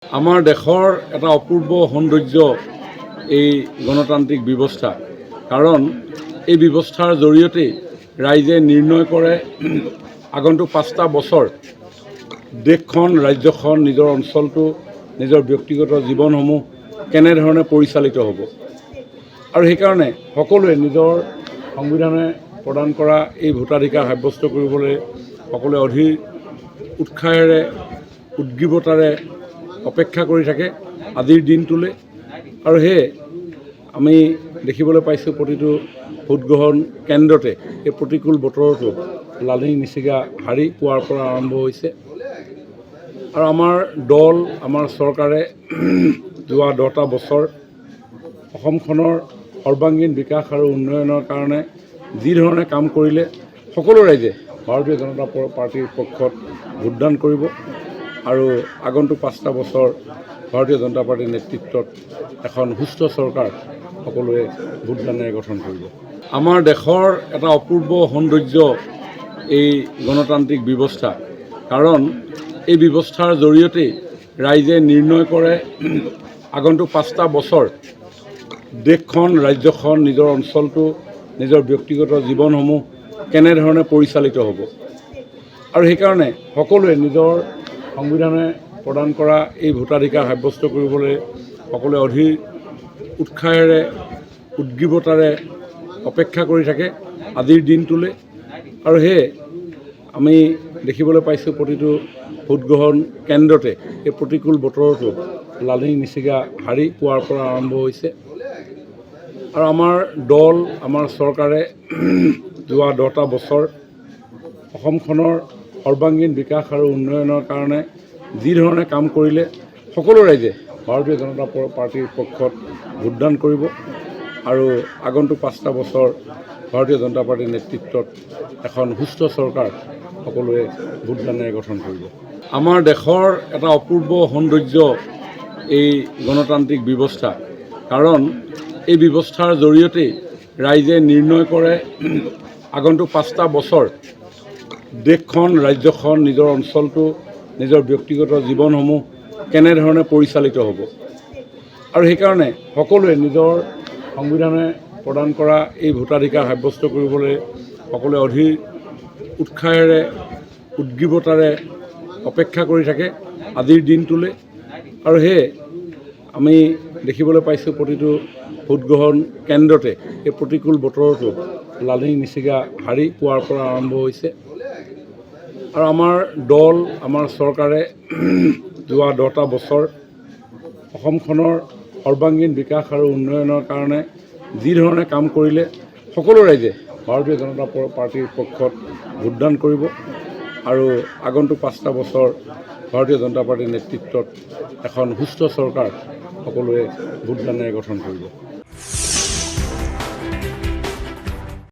আমাৰ দেশৰ এটা অপূৰ্ব সৌন্দৰ্য এই গণতান্ত্ৰিক ব্যৱস্থা। কাৰণ এই ব্যৱস্থাৰ জৰিয়তে ৰাইজে নিৰ্ণয় কৰে আগন্তুক 5টা বছৰ দেশখন, ৰাজ্যখন, নিজৰ অঞ্চলটো, নিজৰ ব্যক্তিগত জীৱনসমূহ কেনেধৰণে পৰিচালিত হ'ব। আৰু সেইকাৰণে সকলোৱে নিজৰ সংবিধানে প্ৰদান কৰা এই ভোটাধিকাৰ সাব্যস্ত কৰিবলৈ সকলোৱে অধীৰ উৎসাহেৰে, উদ্গ্ৰীৱতাৰে অপেক্ষা কৰি থাকে আজিৰ দিনটোলৈ। আৰু সেয়ে আমি দেখিবলৈ পাইছোঁ প্ৰতিটো ভোটগ্ৰহণ কেন্দ্ৰতে এই প্ৰতিকূল বতৰতো লানি নিচিগা হাৰি পুৱাৰ পৰা আৰম্ভ হৈছে। আৰু আমাৰ দল, আমাৰ চৰকাৰে যোৱা 10টা বছৰ অসমখনৰ সৰ্বাংগীন বিকাশ আৰু উন্নয়নৰ কাৰণে যি ধৰণে কাম কৰিলে সকলো ৰাইজে ভাৰতীয় জনতা পাৰ্টীৰ পক্ষত ভোটদান কৰিব। আৰু আগন্তুক 5টা বছৰ ভাৰতীয় জনতা পাৰ্টীৰ নেতৃত্বত এখন সুস্থ চৰকাৰ সকলোৱে ভোটদানেৰে গঠন কৰিব। আমাৰ দেশৰ এটা অপূৰ্ব সৌন্দৰ্য এই গণতান্ত্ৰিক ব্যৱস্থা। কাৰণ এই ব্যৱস্থাৰ জৰিয়তে ৰাইজে নিৰ্ণয় কৰে আগন্তুক 5টা বছৰ দেশখন, ৰাজ্যখন, নিজৰ অঞ্চলটো, নিজৰ ব্যক্তিগত জীৱনসমূহ কেনেধৰণে পৰিচালিত হ'ব। আৰু সেইকাৰণে সকলোৱে নিজৰ সংবিধানে প্ৰদান কৰা এই ভোটাধিকাৰ সাব্যস্ত কৰিবলৈ সকলোৱে অধীৰ উৎসাহেৰে, উদ্গ্ৰীৱতাৰে অপেক্ষা কৰি থাকে আজিৰ দিনটোলৈ। আৰু সেয়ে আমি দেখিবলৈ পাইছোঁ প্ৰতিটো ভোটগ্ৰহণ কেন্দ্ৰতে এই প্ৰতিকূল বতৰতো লানি নিচিগা হাৰি পুৱাৰ পৰা আৰম্ভ হৈছে। আৰু আমাৰ দল, আমাৰ চৰকাৰে যোৱা 10টা বছৰ অসমখনৰ সৰ্বাংগীন বিকাশ আৰু উন্নয়নৰ কাৰণে যি ধৰণে কাম কৰিলে সকলো ৰাইজে ভাৰতীয় জনতা পাৰ্টীৰ পক্ষত ভোটদান কৰিব। আৰু আগন্তুক 5টা বছৰ ভাৰতীয় জনতা পাৰ্টীৰ নেতৃত্বত এখন সুস্থ চৰকাৰ সকলোৱে ভোটদানেৰে গঠন কৰিব। আমাৰ দেশৰ এটা অপূৰ্ব সৌন্দৰ্য এই গণতান্ত্ৰিক ব্যৱস্থা। কাৰণ এই ব্যৱস্থাৰ জৰিয়তে ৰাইজে নিৰ্ণয় কৰে আগন্তুক 5টা বছৰ দেশখন, ৰাজ্যখন, নিজৰ অঞ্চলটো, নিজৰ ব্যক্তিগত জীৱনসমূহ কেনেধৰণে পৰিচালিত হ'ব। আৰু সেইকাৰণে সকলোৱে নিজৰ সংবিধানে প্ৰদান কৰা এই ভোটাধিকাৰ সাব্যস্ত কৰিবলৈ সকলোৱে অধীৰ উৎসাহেৰে, উদ্গ্ৰীৱতাৰে অপেক্ষা কৰি থাকে আজিৰ দিনটোলৈ। আৰু সেয়ে আমি দেখিবলৈ পাইছোঁ প্ৰতিটো ভোটগ্ৰহণ কেন্দ্ৰতে এই প্ৰতিকূল বতৰতো লানি নিচিগা হাৰি পুৱাৰ পৰা আৰম্ভ হৈছে। আৰু আমাৰ দল, আমাৰ চৰকাৰে যোৱা 10টা বছৰ অসমখনৰ সৰ্বাংগীন বিকাশ আৰু উন্নয়নৰ কাৰণে যি ধৰণে কাম কৰিলে সকলো ৰাইজে ভাৰতীয় জনতা পাৰ্টীৰ পক্ষত ভোটদান কৰিব। আৰু আগন্তুক 5টা বছৰ ভাৰতীয় জনতা পাৰ্টীৰ নেতৃত্বত এখন সুস্থ চৰকাৰ সকলোৱে ভোটদানেৰে গঠন কৰিব।